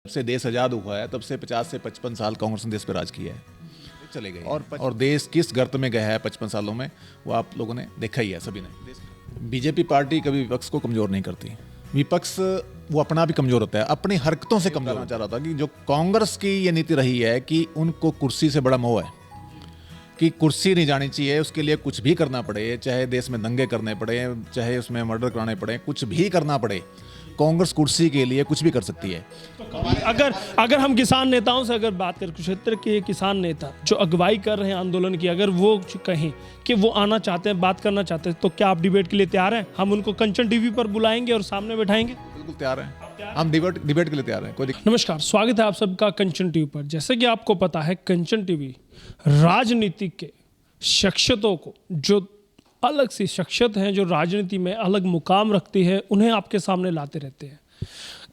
से देश आज़ाद हुआ है तब से 50 से 55 साल कांग्रेस ने देश पर राज किया है, चले गए और देश किस गर्त में गया है 55 सालों में वो आप लोगों ने देखा ही है सभी ने। बीजेपी पार्टी कभी विपक्ष को कमज़ोर नहीं करती। विपक्ष वो अपना भी कमज़ोर होता है, अपनी हरकतों से कमज़ोर होना चाह रहा था कि जो कांग्रेस की ये नीति रही है कि उनको कुर्सी से बड़ा मोह है कि कुर्सी नहीं जानी चाहिए, उसके लिए कुछ भी करना पड़े, चाहे देश में दंगे करने पड़े, चाहे उसमें मर्डर कराने पड़े, कुछ भी करना पड़े, कांग्रेस कुर्सी के लिए कुछ भी कर सकती है। अगर हम किसान नेताओं से अगर बात करें, कुरुक्षेत्र के किसान नेता जो अगुवाई कर रहे हैं आंदोलन की, अगर वो कहें कि वो आना चाहते हैं, बात करना चाहते हैं, तो क्या आप डिबेट के लिए तैयार हैं? हम उनको कंचन टीवी पर बुलाएंगे और सामने बैठाएंगे। बिल्कुल तैयार हैं, हम डिबेट के लिए तैयार हैं। कोई नमस्कार, स्वागत है आप सबका कंचन टीवी पर। जैसे कि आपको पता है, कंचन टीवी राजनीतिक के शख्सियतों को, जो अलग सी शख्सियत हैं, जो राजनीति में अलग मुकाम रखती है, उन्हें आपके सामने लाते रहते हैं।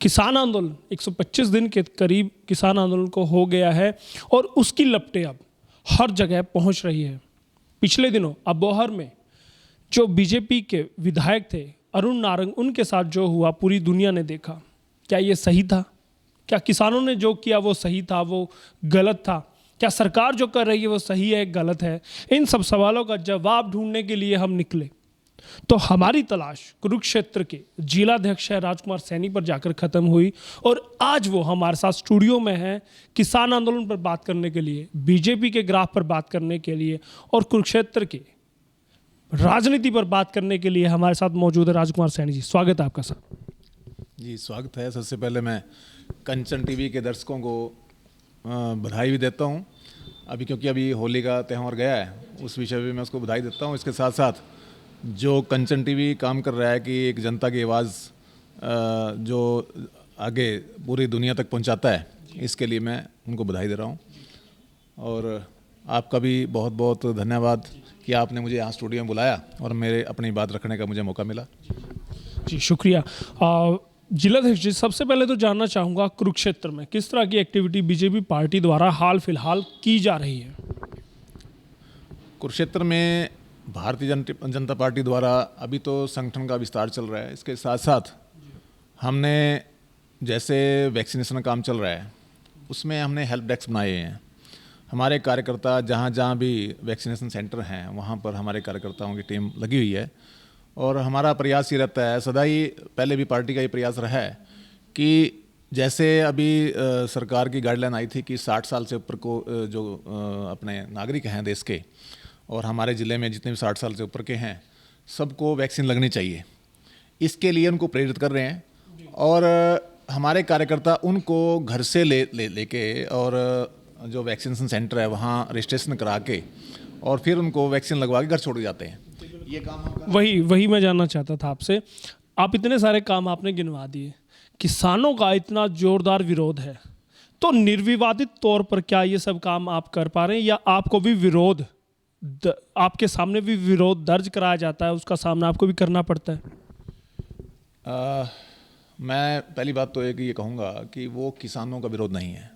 किसान आंदोलन 125 दिन के करीब किसान आंदोलन को हो गया है और उसकी लपटें अब हर जगह पहुंच रही है। पिछले दिनों अबोहर में जो बीजेपी के विधायक थे अरुण नारंग, उनके साथ जो हुआ पूरी दुनिया ने देखा। क्या ये सही था? क्या किसानों ने जो किया वो सही था, वो गलत था? क्या सरकार जो कर रही है वो सही है, गलत है? इन सब सवालों का जवाब ढूंढने के लिए हम निकले। तो हमारी तलाश कुरुक्षेत्र के जिलाध्यक्ष है राजकुमार सैनी पर जाकर खत्म हुई और आज वो हमारे साथ स्टूडियो में हैं किसान आंदोलन पर बात करने के लिए, बीजेपी के ग्राफ पर बात करने के लिए और कुरुक्षेत्र के राजनीति पर बात करने के लिए हमारे साथ मौजूद है राजकुमार सैनी जी। स्वागत है आपका सर। जी स्वागत है। सबसे पहले मैं कंचन टीवी के दर्शकों को बधाई भी देता हूं, क्योंकि अभी होली का त्यौहार गया है, उस विषय में मैं उसको बधाई देता हूं। इसके साथ साथ जो कंचन टीवी काम कर रहा है कि एक जनता की आवाज़ जो आगे पूरी दुनिया तक पहुंचाता है, इसके लिए मैं उनको बधाई दे रहा हूं। और आपका भी बहुत बहुत धन्यवाद कि आपने मुझे यहाँ स्टूडियो में बुलाया और मेरे अपनी बात रखने का मुझे मौका मिला। जी शुक्रिया। जिलाध्यक्ष जी, सबसे पहले तो जानना चाहूँगा कुरुक्षेत्र में किस तरह की एक्टिविटी बीजेपी पार्टी द्वारा हाल फिलहाल की जा रही है? कुरुक्षेत्र में भारतीय जनता पार्टी द्वारा अभी तो संगठन का विस्तार चल रहा है। इसके साथ साथ हमने जैसे वैक्सीनेशन का काम चल रहा है, उसमें हमने हेल्प डेस्क बनाए हैं। हमारे कार्यकर्ता जहाँ जहाँ भी वैक्सीनेशन सेंटर हैं, वहाँ पर हमारे कार्यकर्ताओं की टीम लगी हुई है और हमारा प्रयास ये रहता है, सदा ही पहले भी पार्टी का ये प्रयास रहा है कि जैसे अभी सरकार की गाइडलाइन आई थी कि 60 साल से ऊपर को जो अपने नागरिक हैं देश के, और हमारे ज़िले में जितने भी 60 साल से ऊपर के हैं, सबको वैक्सीन लगनी चाहिए। इसके लिए उनको प्रेरित कर रहे हैं और हमारे कार्यकर्ता उनको घर से लेके और जो वैक्सीनेशन सेंटर है वहाँ रजिस्ट्रेशन करा के और फिर उनको वैक्सीन लगवा के घर छोड़ जाते हैं। ये काम वही मैं जानना चाहता था आपसे। आप इतने सारे काम आपने गिनवा दिए, किसानों का इतना जोरदार विरोध है, तो निर्विवादित तौर पर क्या ये सब काम आप कर पा रहे हैं या आपको भी विरोध, आपके सामने भी विरोध दर्ज कराया जाता है, उसका सामना आपको भी करना पड़ता है? मैं पहली बात तो ये कहूँगा कि वो किसानों का विरोध नहीं है,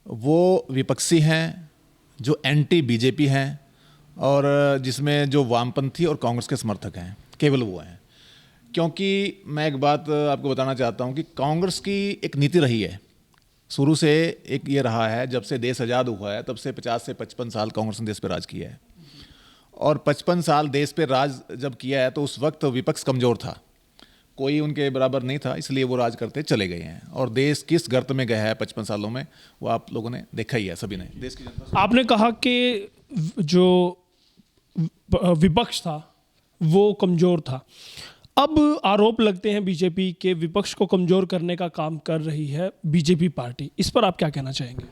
वो विपक्षी हैं जो एंटी बीजेपी हैं और जिसमें जो वामपंथी और कांग्रेस के समर्थक हैं, केवल वो हैं। क्योंकि मैं एक बात आपको बताना चाहता हूँ कि कांग्रेस की एक नीति रही है, शुरू से एक ये रहा है, जब से देश आज़ाद हुआ है तब से 50 से 55 साल कांग्रेस ने देश पे राज किया है। और 55 साल देश पे राज जब किया है तो उस वक्त विपक्ष कमज़ोर था, कोई उनके बराबर नहीं था, इसलिए वो राज करते चले गए हैं। और देश किस गर्त में गया है 55 सालों में वो आप लोगों ने देखा ही है, सभी ने। देश की जनता, आपने कहा कि जो विपक्ष था वो कमज़ोर था। अब आरोप लगते हैं बीजेपी के विपक्ष को कमज़ोर करने का काम कर रही है बीजेपी पार्टी, इस पर आप क्या कहना चाहेंगे?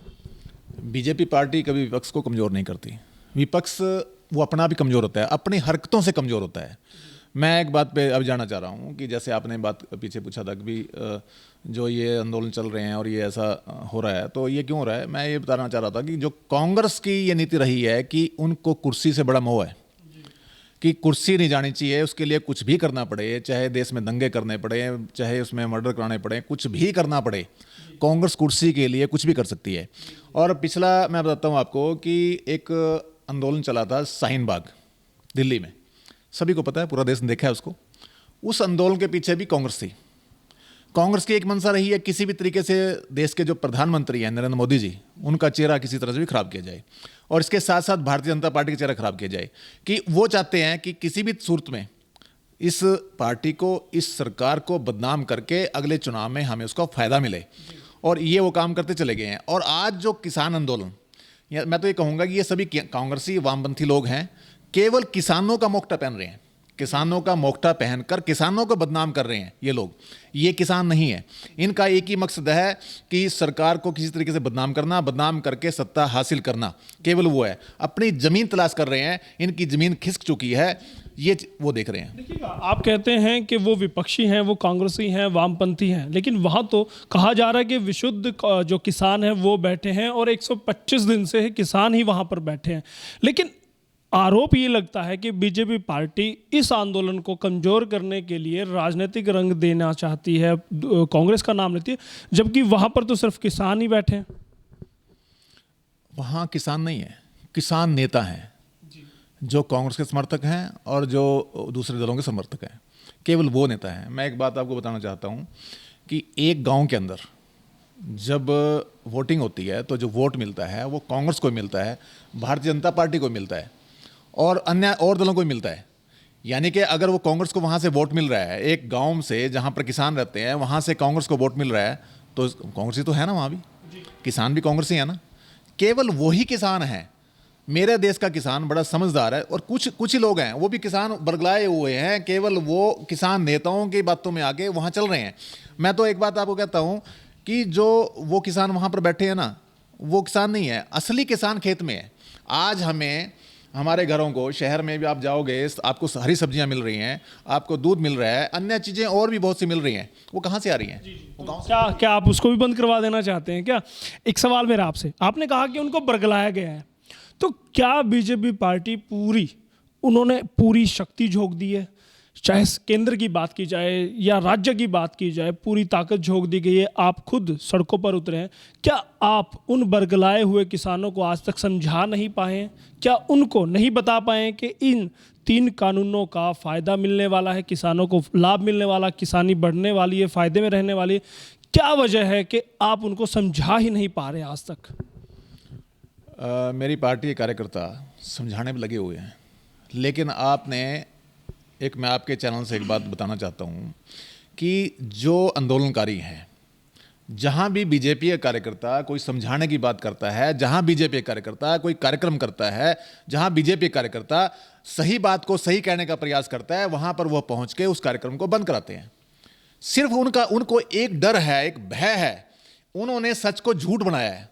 बीजेपी पार्टी कभी विपक्ष को कमज़ोर नहीं करती। विपक्ष वो अपना भी कमज़ोर होता है, अपनी हरकतों से कमज़ोर होता है। मैं एक बात पे अब जाना चाह रहा हूँ कि जैसे आपने बात पीछे पूछा था कि जो ये आंदोलन चल रहे हैं और ये ऐसा हो रहा है, तो ये क्यों हो रहा है? मैं ये बताना चाह रहा था कि जो कांग्रेस की ये नीति रही है कि उनको कुर्सी से बड़ा मोह है कि कुर्सी नहीं जानी चाहिए, उसके लिए कुछ भी करना पड़े, चाहे देश में दंगे करने पड़े, चाहे उसमें मर्डर कराने पड़े, कुछ भी करना पड़े, कांग्रेस कुर्सी के लिए कुछ भी कर सकती है। और पिछला मैं बताता हूँ आपको कि एक आंदोलन चला था शाहीन बाग दिल्ली में, सभी को पता है, पूरा देश ने देखा है उसको। उस आंदोलन के पीछे भी कांग्रेस थी। कांग्रेस की एक मंशा रही है किसी भी तरीके से देश के जो प्रधानमंत्री हैं नरेंद्र मोदी जी, उनका चेहरा किसी तरह से भी खराब किया जाए, और इसके साथ साथ भारतीय जनता पार्टी का चेहरा खराब किया जाए, कि वो चाहते हैं कि किसी भी सूरत में इस पार्टी को, इस सरकार को बदनाम करके अगले चुनाव में हमें उसका फायदा मिले, और ये वो काम करते चले गए हैं। और आज जो किसान आंदोलन, मैं तो ये कहूँगा कि ये सभी कांग्रेसी वामपंथी लोग हैं, केवल किसानों का मोक्टा पहन रहे हैं, किसानों का मोक्टा पहनकर किसानों को बदनाम कर रहे हैं ये लोग। ये किसान नहीं है, इनका एक ही मकसद है कि सरकार को किसी तरीके से बदनाम करना, बदनाम करके सत्ता हासिल करना, केवल वो है। अपनी ज़मीन तलाश कर रहे हैं, इनकी ज़मीन खिसक चुकी है, ये वो देख रहे हैं। देखिएगा, आप कहते हैं कि वो विपक्षी हैं, वो कांग्रेसी हैं, वामपंथी हैं, लेकिन वहाँ तो कहा जा रहा है कि विशुद्ध जो किसान हैं वो बैठे हैं और 125 दिन से किसान ही वहाँ पर बैठे हैं। लेकिन आरोप ये लगता है कि बीजेपी पार्टी इस आंदोलन को कमजोर करने के लिए राजनीतिक रंग देना चाहती है, कांग्रेस का नाम लेती है, जबकि वहाँ पर तो सिर्फ किसान ही बैठे हैं। वहाँ किसान नहीं है, किसान नेता हैं जो कांग्रेस के समर्थक हैं और जो दूसरे दलों के समर्थक हैं, केवल वो नेता हैं। मैं एक बात आपको बताना चाहता हूँ कि एक गांव के अंदर जब वोटिंग होती है तो जो वोट मिलता है वो कांग्रेस को मिलता है, भारतीय जनता पार्टी को मिलता है और अन्य और दलों को भी मिलता है। यानी कि अगर वो कांग्रेस को वहाँ से वोट मिल रहा है, एक गांव से जहाँ पर किसान रहते हैं वहाँ से कांग्रेस को वोट मिल रहा है, तो कांग्रेस ही तो है ना, वहाँ भी किसान भी कांग्रेस ही है ना। केवल वही किसान है, मेरे देश का किसान बड़ा समझदार है, और कुछ ही लोग हैं वो भी किसान बरगलाए हुए हैं, केवल वो किसान नेताओं की बातों में आके वहाँ चल रहे हैं। मैं तो एक बात आपको कहता हूँ कि जो वो किसान वहाँ पर बैठे हैं ना, वो किसान नहीं है, असली किसान खेत में है। आज हमें हमारे घरों को, शहर में भी आप जाओगे आपको हरी सब्जियां मिल रही हैं, आपको दूध मिल रहा है, अन्य चीज़ें और भी बहुत सी मिल रही हैं, वो कहाँ से आ रही हैं? तो क्या आप उसको भी बंद करवा देना चाहते हैं क्या? एक सवाल मेरा आपसे, आपने कहा कि उनको बरगलाया गया है, तो क्या बीजेपी पार्टी उन्होंने पूरी शक्ति झोंक दी है? चाहे केंद्र की बात की जाए या राज्य की बात की जाए, पूरी ताकत झोंक दी गई है, आप खुद सड़कों पर उतरे हैं। क्या आप उन बरगलाए हुए किसानों को आज तक समझा नहीं पाए हैं? क्या उनको नहीं बता पाए कि इन 3 कानूनों का फ़ायदा मिलने वाला है, किसानों को लाभ मिलने वाला, किसानी बढ़ने वाली है, फ़ायदे में रहने वाली है? क्या वजह है कि आप उनको समझा ही नहीं पा रहे आज तक? मेरी पार्टी के कार्यकर्ता समझाने में लगे हुए हैं, लेकिन मैं आपके चैनल से एक बात बताना चाहता हूँ कि जो आंदोलनकारी हैं, जहाँ भी बीजेपी का कार्यकर्ता कोई समझाने की बात करता है, जहाँ बीजेपी का कार्यकर्ता कोई कार्यक्रम करता है, जहाँ बीजेपी कार्यकर्ता सही बात को सही कहने का प्रयास करता है, वहाँ पर वह पहुँच के उस कार्यक्रम को बंद कराते हैं। सिर्फ उनको एक डर है, एक भय है, उन्होंने सच को झूठ बनाया है,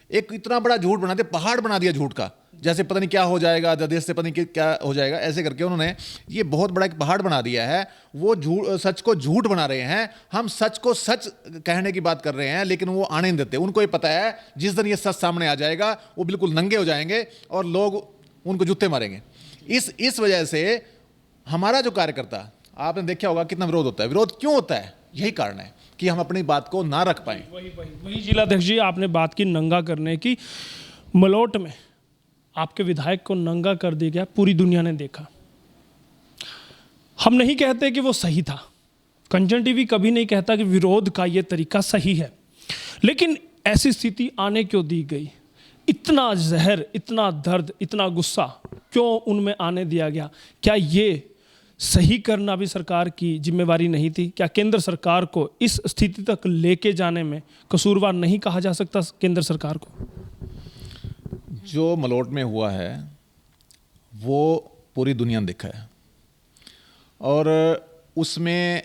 एक इतना बड़ा झूठ बना दिया, पहाड़ बना दिया झूठ का, जैसे पता नहीं क्या हो जाएगा, देश से पता नहीं क्या हो जाएगा, ऐसे करके उन्होंने ये बहुत बड़ा एक पहाड़ बना दिया है। वो सच को झूठ बना रहे हैं, हम सच को सच कहने की बात कर रहे हैं, लेकिन वो आने नहीं देते। उनको ये पता है जिस दिन ये सच सामने आ जाएगा वो बिल्कुल नंगे हो जाएंगे और लोग उनको जूते मारेंगे। इस वजह से हमारा जो कार्यकर्ता, आपने देखा होगा कितना विरोध होता है। विरोध क्यों होता है? यही कारण है कि हम अपनी बात को ना रख पाए। वही जिलाध्यक्ष जी, आपने बात की नंगा करने की। मलोट में आपके विधायक को नंगा कर दिया गया, पूरी दुनिया ने देखा। हम नहीं कहते कि वो सही था, कंचन टीवी कभी नहीं कहता कि विरोध का ये तरीका सही है, लेकिन ऐसी स्थिति आने क्यों दी गई? इतना जहर, इतना दर्द, इतना गुस्सा क्यों उनमें आने दिया गया? क्या ये सही करना भी सरकार की जिम्मेवारी नहीं थी? क्या केंद्र सरकार को इस स्थिति तक लेके जाने में कसूरवार नहीं कहा जा सकता केंद्र सरकार को? जो मलोट में हुआ है वो पूरी दुनिया ने देखा है, और उसमें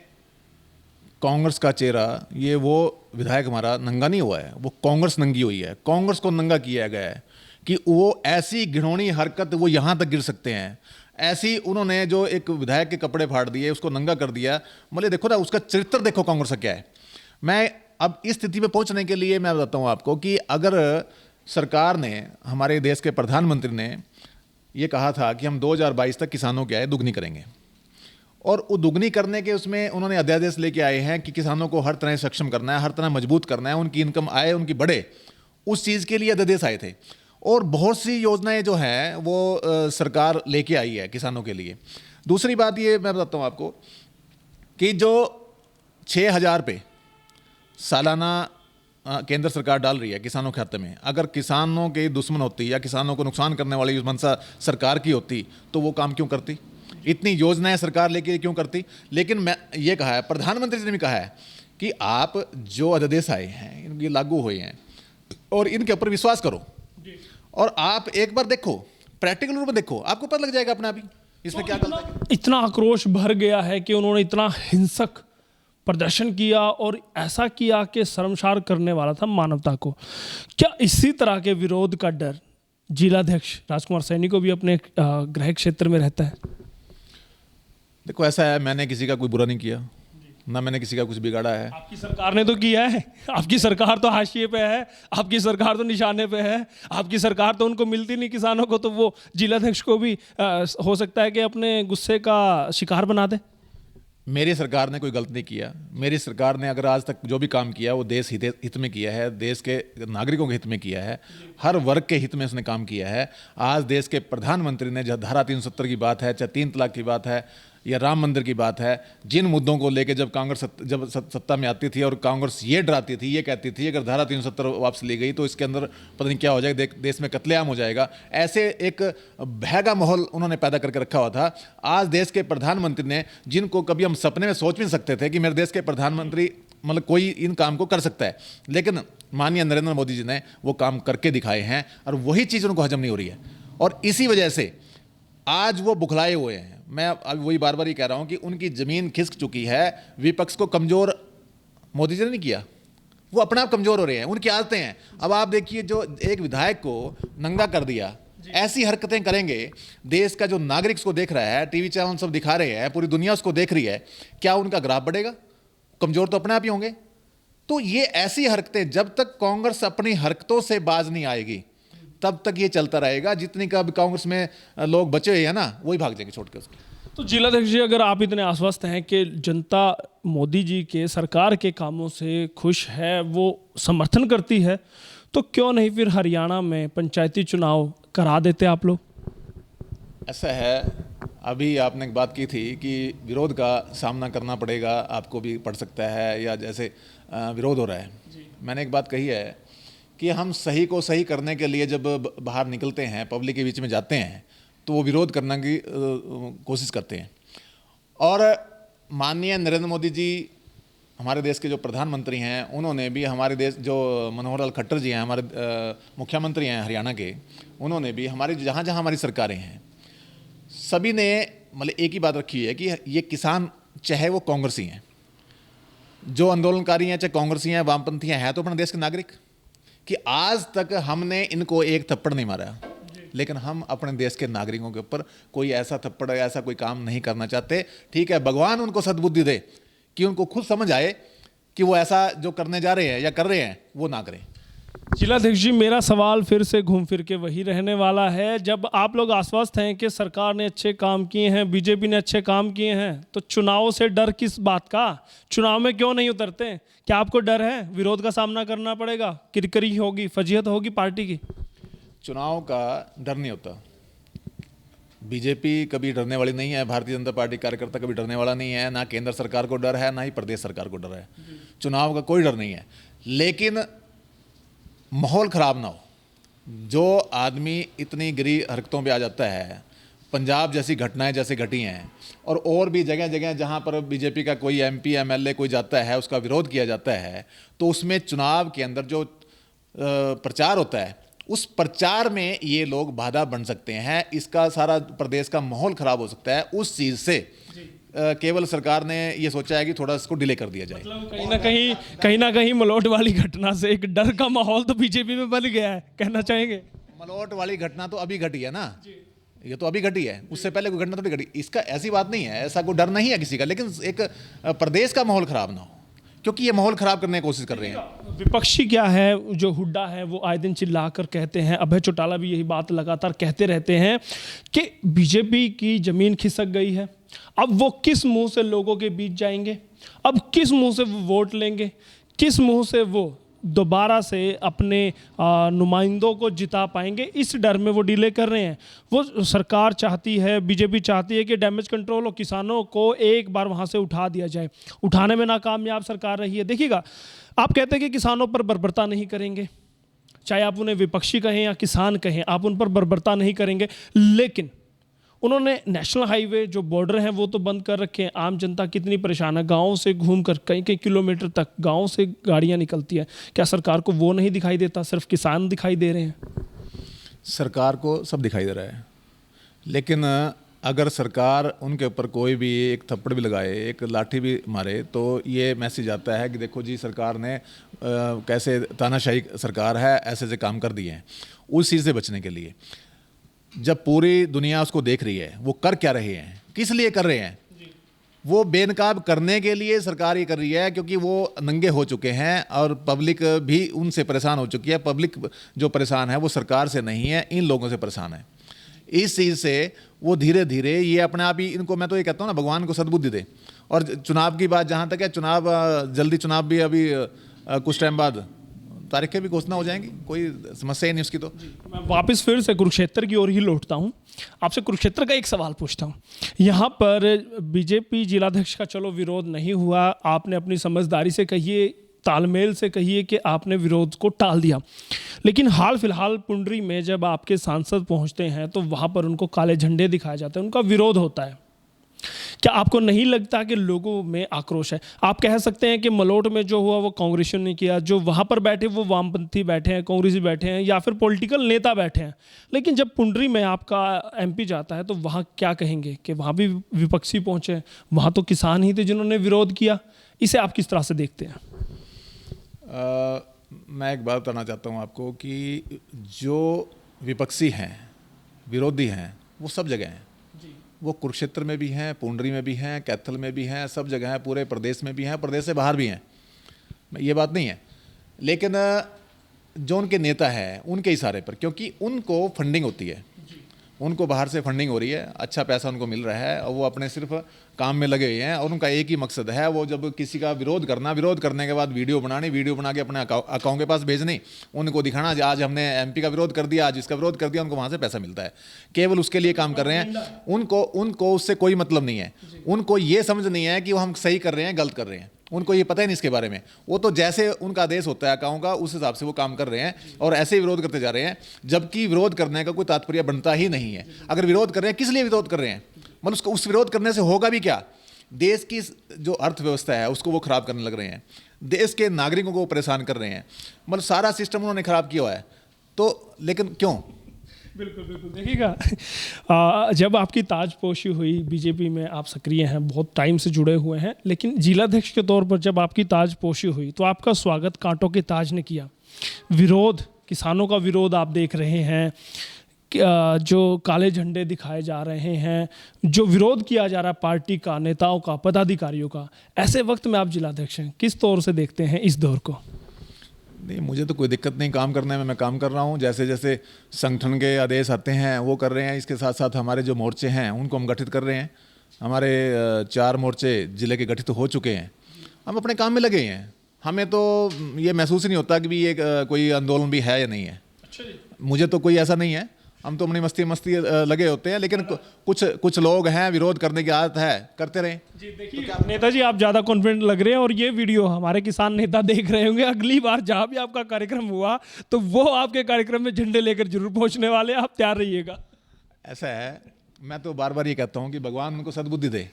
कांग्रेस का चेहरा, ये वो विधायक हमारा नंगा नहीं हुआ है, वो कांग्रेस नंगी हुई है। कांग्रेस को नंगा किया गया है कि वो ऐसी घिनौनी हरकत वो यहाँ तक गिर सकते हैं। ऐसी उन्होंने जो एक विधायक के कपड़े फाड़ दिए, उसको नंगा कर दिया। मतलब देखो ना, उसका चरित्र देखो कांग्रेस का क्या है। मैं अब इस स्थिति में पहुँचने के लिए मैं बताता हूँ आपको कि अगर सरकार ने, हमारे देश के प्रधानमंत्री ने ये कहा था कि हम 2022 तक किसानों की आय दुगनी करेंगे, और वो दुगनी करने के उसमें उन्होंने अध्यादेश लेके आए हैं कि किसानों को हर तरह सक्षम करना है, हर तरह मजबूत करना है, उनकी इनकम आए, उनकी बढ़े, उस चीज़ के लिए अध्यादेश आए थे। और बहुत सी योजनाएं जो हैं वो सरकार लेके आई है किसानों के लिए। दूसरी बात ये मैं बताता हूँ आपको कि जो 6,000 पे सालाना केंद्र सरकार डाल रही है किसानों के खाते में, अगर किसानों के दुश्मन होती या किसानों को नुकसान करने वाली मंशा सरकार की होती तो वो काम क्यों करती? इतनी योजनाएं सरकार लेके क्यों करती? लेकिन मैं ये कहा है, प्रधानमंत्री जी ने भी कहा है कि आप जो अध्यादेश आए हैं इनके लागू हुए हैं और इनके ऊपर विश्वास करो और आप एक बार देखो, प्रैक्टिकल रूप में देखो, आपको पता लग जाएगा अपना भी इसमें क्या गलत है। इतना आक्रोश भर गया है कि उन्होंने इतना हिंसक प्रदर्शन किया और ऐसा किया कि शर्मसार करने वाला था मानवता को। क्या इसी तरह के विरोध का डर जिलाध्यक्ष राजकुमार सैनी को भी अपने गृह क्षेत्र में रहता है? देखो ऐसा है, मैंने किसी का कोई बुरा नहीं किया, ना मैंने किसी का कुछ बिगाड़ा है। आपकी सरकार ने तो किया है, आपकी सरकार तो हाशिए पे है, आपकी सरकार तो निशाने पे है, आपकी सरकार तो उनको मिलती नहीं किसानों को, तो वो जिलाध्यक्ष को भी हो सकता है कि अपने गुस्से का शिकार बना दे। मेरी सरकार ने कोई गलत नहीं किया। मेरी सरकार ने अगर आज तक जो भी काम किया वो देश हित में किया है, देश के नागरिकों के हित में किया है, हर वर्ग के हित में उसने काम किया है। आज देश के प्रधानमंत्री ने जब धारा 370 की बात है, चाहे 3 तलाक की बात है या राम मंदिर की बात है, जिन मुद्दों को लेकर जब कांग्रेस सत्ता में आती थी और कांग्रेस ये डराती थी, ये कहती थी अगर धारा 370 वापस ली गई तो इसके अंदर पता नहीं क्या हो जाएगा, देश में कत्लेआम हो जाएगा, ऐसे एक भय का माहौल उन्होंने पैदा करके रखा हुआ था। आज देश के प्रधानमंत्री ने, जिनको कभी हम सपने में सोच भी नहीं सकते थे कि मेरे देश के प्रधानमंत्री मतलब कोई इन काम को कर सकता है, लेकिन माननीय नरेंद्र मोदी जी ने वो काम करके दिखाए हैं और वही चीज़ उनको हजम नहीं हो रही है और इसी वजह से आज वो बुखलाए हुए हैं। मैं अब वही बार बार ही कह रहा हूं कि उनकी जमीन खिसक चुकी है। विपक्ष को कमजोर मोदी जी ने नहीं किया, वो अपने आप कमजोर हो रहे हैं, उनकी आदतें हैं। अब आप देखिए, जो एक विधायक को नंगा कर दिया, ऐसी हरकतें करेंगे, देश का जो नागरिक उसको देख रहा है, टीवी चैनल सब दिखा रहे हैं, पूरी दुनिया उसको देख रही है, क्या उनका ग्राफ बढ़ेगा? कमजोर तो अपने आप ही होंगे। तो ये ऐसी हरकतें, जब तक कांग्रेस अपनी हरकतों से बाज नहीं आएगी तब तक ये चलता रहेगा। जितनी का कांग्रेस में लोग बचे हुए हैं ना, वही भाग जाएंगे छोड़ के उसके। तो जिलाध्यक्ष जी, अगर आप इतने आश्वस्त हैं कि जनता मोदी जी के सरकार के कामों से खुश है, वो समर्थन करती है, तो क्यों नहीं फिर हरियाणा में पंचायती चुनाव करा देते आप लोग? ऐसा है, अभी आपने एक बात की थी कि विरोध का सामना करना पड़ेगा, आपको भी पड़ सकता है या जैसे विरोध हो रहा है। मैंने एक बात कही है कि हम सही को सही करने के लिए जब बाहर निकलते हैं, पब्लिक के बीच में जाते हैं, तो वो विरोध करने की कोशिश करते हैं। और माननीय नरेंद्र मोदी जी हमारे देश के जो प्रधानमंत्री हैं, उन्होंने भी हमारे देश, जो मनोहर लाल खट्टर जी हैं हमारे मुख्यमंत्री हैं हरियाणा के, उन्होंने भी हमारी जहाँ जहाँ हमारी सरकारें हैं, सभी ने मतलब एक ही बात रखी है कि ये किसान, चाहे वो कांग्रेसी हैं, जो आंदोलनकारी हैं, चाहे कांग्रेसी हैं, वामपंथी हैं, तो अपने देश के नागरिक, कि आज तक हमने इनको एक थप्पड़ नहीं मारा, लेकिन हम अपने देश के नागरिकों के ऊपर कोई ऐसा थप्पड़, ऐसा कोई काम नहीं करना चाहते। ठीक है, भगवान उनको सद्बुद्धि दे कि उनको खुद समझ आए कि वो ऐसा जो करने जा रहे हैं या कर रहे हैं वो ना करें। जिलाध्यक्ष जी, मेरा सवाल फिर से घूम फिर के वही रहने वाला है। जब आप लोग आश्वस्त हैं कि सरकार ने अच्छे काम किए हैं, बीजेपी ने अच्छे काम किए हैं, तो चुनाव से डर किस बात का? चुनाव में क्यों नहीं उतरते? क्या आपको डर है विरोध का सामना करना पड़ेगा, किरकिरी होगी, फजीहत होगी पार्टी की? चुनाव का डर नहीं होता। बीजेपी कभी डरने वाली नहीं है, भारतीय जनता पार्टी कार्यकर्ता कभी डरने वाला नहीं है, ना केंद्र सरकार को डर है, ना ही प्रदेश सरकार को डर है। चुनाव का कोई डर नहीं है, लेकिन माहौल ख़राब ना हो। जो आदमी इतनी गिरी हरकतों पे आ जाता है, पंजाब जैसी घटनाएं जैसे घटी हैं, और भी जगह जगह जहां पर बीजेपी का कोई एमपी एमएलए कोई जाता है, उसका विरोध किया जाता है, तो उसमें चुनाव के अंदर जो प्रचार होता है, उस प्रचार में ये लोग बाधा बन सकते हैं। इसका सारा प्रदेश का माहौल ख़राब हो सकता है। उस चीज़ से केवल सरकार ने ये सोचा है कि थोड़ा इसको डिले कर दिया जाए। मतलब कहीं ना कहीं मलोट वाली घटना से एक डर का माहौल तो बीजेपी में बन गया है, कहना चाहेंगे? मलोट वाली घटना तो अभी घटी है ना, ये तो अभी घटी है, उससे पहले कोई घटना तो नहीं घटी। इसका ऐसी बात नहीं है, ऐसा कोई डर नहीं है किसी का, लेकिन एक प्रदेश का माहौल खराब ना हो, क्योंकि ये माहौल खराब करने की कोशिश कर रहे हैं। विपक्षी क्या है, जो हुड्डा है, वो आए दिन चिल्ला कर कहते हैं, अभय चौटाला भी यही बात लगातार कहते रहते हैं कि बीजेपी की जमीन खिसक गई है। अब वो किस मुंह से लोगों के बीच जाएंगे, अब किस मुंह से वो वोट लेंगे, किस मुंह से वो दोबारा से अपने नुमाइंदों को जिता पाएंगे, इस डर में वो डिले कर रहे हैं। वो सरकार चाहती है, बीजेपी चाहती है कि डैमेज कंट्रोल और किसानों को एक बार वहाँ से उठा दिया जाए। उठाने में नाकामयाब सरकार रही है। देखिएगा, आप कहते हैं कि किसानों पर बर्बरता नहीं करेंगे, चाहे आप उन्हें विपक्षी कहें या किसान कहें, आप उन पर बर्बरता नहीं करेंगे, लेकिन उन्होंने नेशनल हाईवे जो बॉर्डर हैं वो तो बंद कर रखे हैं। आम जनता कितनी परेशान है, गाँव से घूमकर कई कई किलोमीटर तक गाँव से गाड़ियाँ निकलती है। क्या सरकार को वो नहीं दिखाई देता, सिर्फ किसान दिखाई दे रहे हैं? सरकार को सब दिखाई दे रहा है, लेकिन अगर सरकार उनके ऊपर कोई भी एक थप्पड़ भी लगाए, एक लाठी भी मारे, तो ये मैसेज आता है कि देखो जी सरकार ने कैसे तानाशाही सरकार है, ऐसे ऐसे काम कर दिए हैं। उस चीज़ से बचने के लिए जब पूरी दुनिया उसको देख रही है, वो कर क्या रहे हैं, किस लिए कर रहे हैं, वो बेनकाब करने के लिए सरकार ये कर रही है, क्योंकि वो नंगे हो चुके हैं और पब्लिक भी उनसे परेशान हो चुकी है। पब्लिक जो परेशान है वो सरकार से नहीं है, इन लोगों से परेशान है। इस चीज़ से वो धीरे धीरे ये अपने आप ही, इनको मैं तो ये कहता हूँ ना, भगवान को सद्बुद्धि दे। और चुनाव की बात जहाँ तक है, चुनाव जल्दी, चुनाव भी अभी कुछ टाइम बाद तारीखें भी घोषणा हो जाएंगी, कोई समस्या ही नहीं उसकी। तो मैं वापस फिर से कुरुक्षेत्र की ओर ही लौटता हूँ, आपसे कुरुक्षेत्र का एक सवाल पूछता हूँ। यहाँ पर बीजेपी जिलाध्यक्ष का चलो विरोध नहीं हुआ, आपने अपनी समझदारी से कहिए, तालमेल से कहिए कि आपने विरोध को टाल दिया, लेकिन हाल फिलहाल पुंडरी में जब आपके सांसद पहुँचते हैं तो वहाँ पर उनको काले झंडे दिखाए जाते हैं, उनका विरोध होता है। क्या आपको नहीं लगता कि लोगों में आक्रोश है? आप कह सकते हैं कि मलोट में जो हुआ वो कांग्रेसियों ने किया, जो वहाँ पर बैठे वो वामपंथी बैठे हैं, कांग्रेसी बैठे हैं, या फिर पॉलिटिकल नेता बैठे हैं, लेकिन जब पुंडरी में आपका एमपी जाता है तो वहाँ क्या कहेंगे कि वहाँ भी विपक्षी पहुँचे, वहाँ तो किसान ही थे जिन्होंने विरोध किया। इसे आप किस तरह से देखते हैं? मैं एक बात बताना चाहता हूँ आपको कि जो विपक्षी हैं, विरोधी हैं, वो सब जगह हैं। वो कुरुक्षेत्र में भी हैं, पुंडरी में भी हैं, कैथल में भी हैं, सब जगह हैं, पूरे प्रदेश में भी हैं, प्रदेश से बाहर भी हैं, ये बात नहीं है। लेकिन जो उनके नेता हैं उनके इशारे पर, क्योंकि उनको फंडिंग होती है, उनको बाहर से फंडिंग हो रही है, अच्छा पैसा उनको मिल रहा है और वो अपने सिर्फ काम में लगे हुए हैं, और उनका एक ही मकसद है, वो जब किसी का विरोध करना, विरोध करने के बाद वीडियो बनानी, वीडियो बना के अपने अकाउंट के पास भेजनी, उनको दिखाना आज हमने एमपी का विरोध कर दिया, आज इसका विरोध कर दिया, उनको वहाँ से पैसा मिलता है। केवल उसके लिए काम कर रहे हैं। उनको उससे कोई मतलब नहीं है। उनको ये समझ नहीं है कि वो हम सही कर रहे हैं, गलत कर रहे हैं, उनको ये पता ही नहीं इसके बारे में। वो तो जैसे उनका आदेश होता है अकाउंट का, उस हिसाब से वो काम कर रहे हैं और ऐसे ही विरोध करते जा रहे हैं, जबकि विरोध करने का कोई तात्पर्य बनता ही नहीं है। अगर विरोध कर रहे हैं, किस लिए विरोध कर रहे हैं? मतलब उसको, उस विरोध करने से होगा भी क्या? देश की जो अर्थव्यवस्था है उसको वो खराब करने लग रहे हैं, देश के नागरिकों को वो परेशान कर रहे हैं, मतलब सारा सिस्टम उन्होंने खराब किया हुआ है। तो लेकिन क्यों? बिल्कुल बिल्कुल। देखिएगा, जब आपकी ताजपोशी हुई, बीजेपी में आप सक्रिय हैं, बहुत टाइम से जुड़े हुए हैं, लेकिन जिलाध्यक्ष के तौर पर जब आपकी ताजपोशी हुई तो आपका स्वागत कांटों के ताज ने किया। विरोध, किसानों का विरोध आप देख रहे हैं, जो काले झंडे दिखाए जा रहे हैं, जो विरोध किया जा रहा है पार्टी का, नेताओं का, पदाधिकारियों का, ऐसे वक्त में आप जिलाध्यक्ष हैं, किस तौर से देखते हैं इस दौर को? नहीं, मुझे तो कोई दिक्कत नहीं काम करने में, मैं काम कर रहा हूँ। जैसे जैसे संगठन के आदेश आते हैं वो कर रहे हैं। इसके साथ साथ हमारे जो मोर्चे हैं उनको हम गठित कर रहे हैं। हमारे 4 मोर्चे जिले के गठित हो चुके हैं, हम अपने काम में लगे हैं। हमें तो ये महसूस ही नहीं होता कि भी ये कोई आंदोलन भी है या नहीं है। अच्छा जी। मुझे तो कोई ऐसा नहीं है, हम तो अपनी मस्ती लगे होते हैं, लेकिन कुछ लोग हैं विरोध करने की आदत है, करते रहें। जी देखिए, नेताजी आप ज़्यादा कॉन्फिडेंट लग रहे हैं और ये वीडियो हमारे किसान नेता देख रहे होंगे। अगली बार जहाँ भी आपका कार्यक्रम हुआ तो वो आपके कार्यक्रम में झंडे लेकर जरूर पहुँचने वाले, आप तैयार रहिएगा। ऐसा है, मैं तो बार बार ये कहता हूँ कि भगवान उनको सद्बुद्धि दे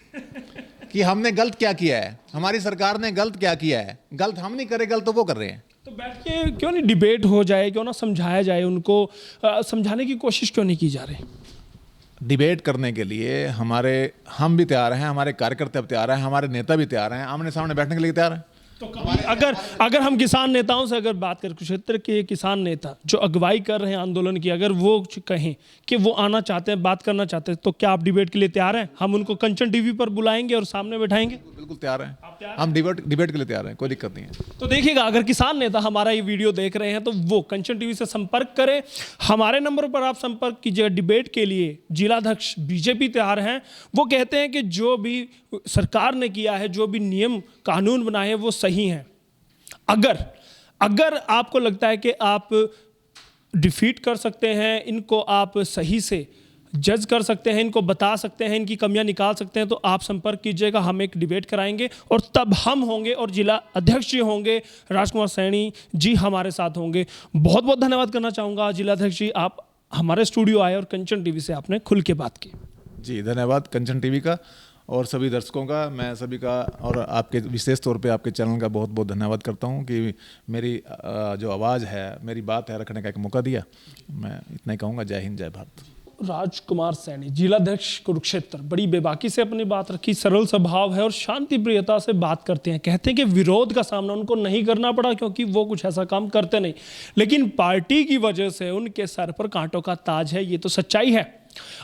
कि हमने गलत क्या किया है, हमारी सरकार ने गलत क्या किया है। गलत हम नहीं करे, गलत तो वो कर रहे हैं। तो बैठ के क्यों नहीं डिबेट हो जाए, क्यों ना समझाया जाए उनको, समझाने की कोशिश क्यों नहीं की जा रही? डिबेट करने के लिए हम भी तैयार हैं, हमारे कार्यकर्ता भी तैयार हैं, हमारे नेता भी तैयार हैं, आमने सामने बैठने के लिए तैयार हैं। तो अगर हम किसान नेताओं से अगर बात करें, कुरुक्षेत्र के किसान नेता जो अगुवाई कर रहे हैं आंदोलन की, अगर वो कहें कि वो आना चाहते हैं, बात करना चाहते हैं, तो क्या आप डिबेट के लिए तैयार हैं? हम उनको कंचन टीवी पर बुलाएंगे और सामने बैठाएंगे। बिल्कुल तैयार हैं, हम डिबेट के लिए तैयार हैं, कोई दिक्कत नहीं है। तो देखिएगा, अगर किसान नेता हमारा ये वीडियो देख रहे हैं तो वो कंचन टीवी से संपर्क करें, हमारे नंबर पर आप संपर्क कीजिए। डिबेट के लिए जिलाध्यक्ष बीजेपी तैयार हैं। वो कहते हैं कि जो भी सरकार ने किया है, जो भी नियम कानून बनाए हैं वो सही हैं। अगर आपको लगता है कि आप डिफीट कर सकते हैं, इनको आप सही से जज कर सकते हैं, इनको बता सकते हैं, इनकी कमियां निकाल सकते हैं, तो आप संपर्क कीजिएगा। हम एक डिबेट कराएंगे और तब हम होंगे और जिला अध्यक्ष जी होंगे, राजकुमार सैनी जी हमारे साथ होंगे। बहुत बहुत धन्यवाद करना चाहूँगा जिला अध्यक्ष जी, आप हमारे स्टूडियो आए और कंचन टीवी से आपने खुल के बात की। जी धन्यवाद कंचन टीवी का और सभी दर्शकों का, मैं सभी का और आपके विशेष तौर पे आपके चैनल का बहुत बहुत धन्यवाद करता हूँ कि मेरी जो आवाज़ है, मेरी बात है, रखने का एक मौका दिया। मैं इतना ही कहूँगा। जय हिंद, जय भारत। राजकुमार सैनी, जिलाध्यक्ष कुरुक्षेत्र, बड़ी बेबाकी से अपनी बात रखी, सरल स्वभाव है और शांति प्रियता से बात करते हैं। कहते हैं कि विरोध का सामना उनको नहीं करना पड़ा क्योंकि वो कुछ ऐसा काम करते नहीं, लेकिन पार्टी की वजह से उनके सर पर कांटों का ताज है, ये तो सच्चाई है।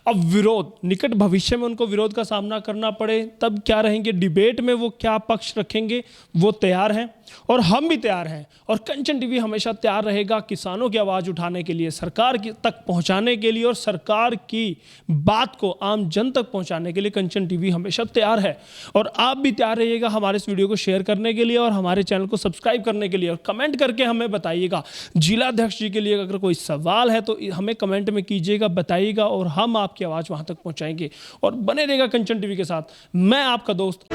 अब विरोध, निकट भविष्य में उनको विरोध का सामना करना पड़े तब क्या रहेंगे, डिबेट में वो क्या पक्ष रखेंगे, वो तैयार हैं और हम भी तैयार हैं। और कंचन टीवी हमेशा तैयार रहेगा किसानों की आवाज़ उठाने के लिए, सरकार तक पहुंचाने के लिए और सरकार की बात को आम जन तक पहुंचाने के लिए कंचन टीवी हमेशा तैयार है। और आप भी तैयार रहिएगा हमारे इस वीडियो को शेयर करने के लिए और हमारे चैनल को सब्सक्राइब करने के लिए, और कमेंट करके हमें बताइएगा। जिलाध्यक्ष जी के लिए अगर कोई सवाल है तो हमें कमेंट में कीजिएगा, बताइएगा और हम आपकी आवाज़ वहां तक पहुंचाएंगे। और बने रहेगा कंचन टीवी के साथ। मैं आपका दोस्त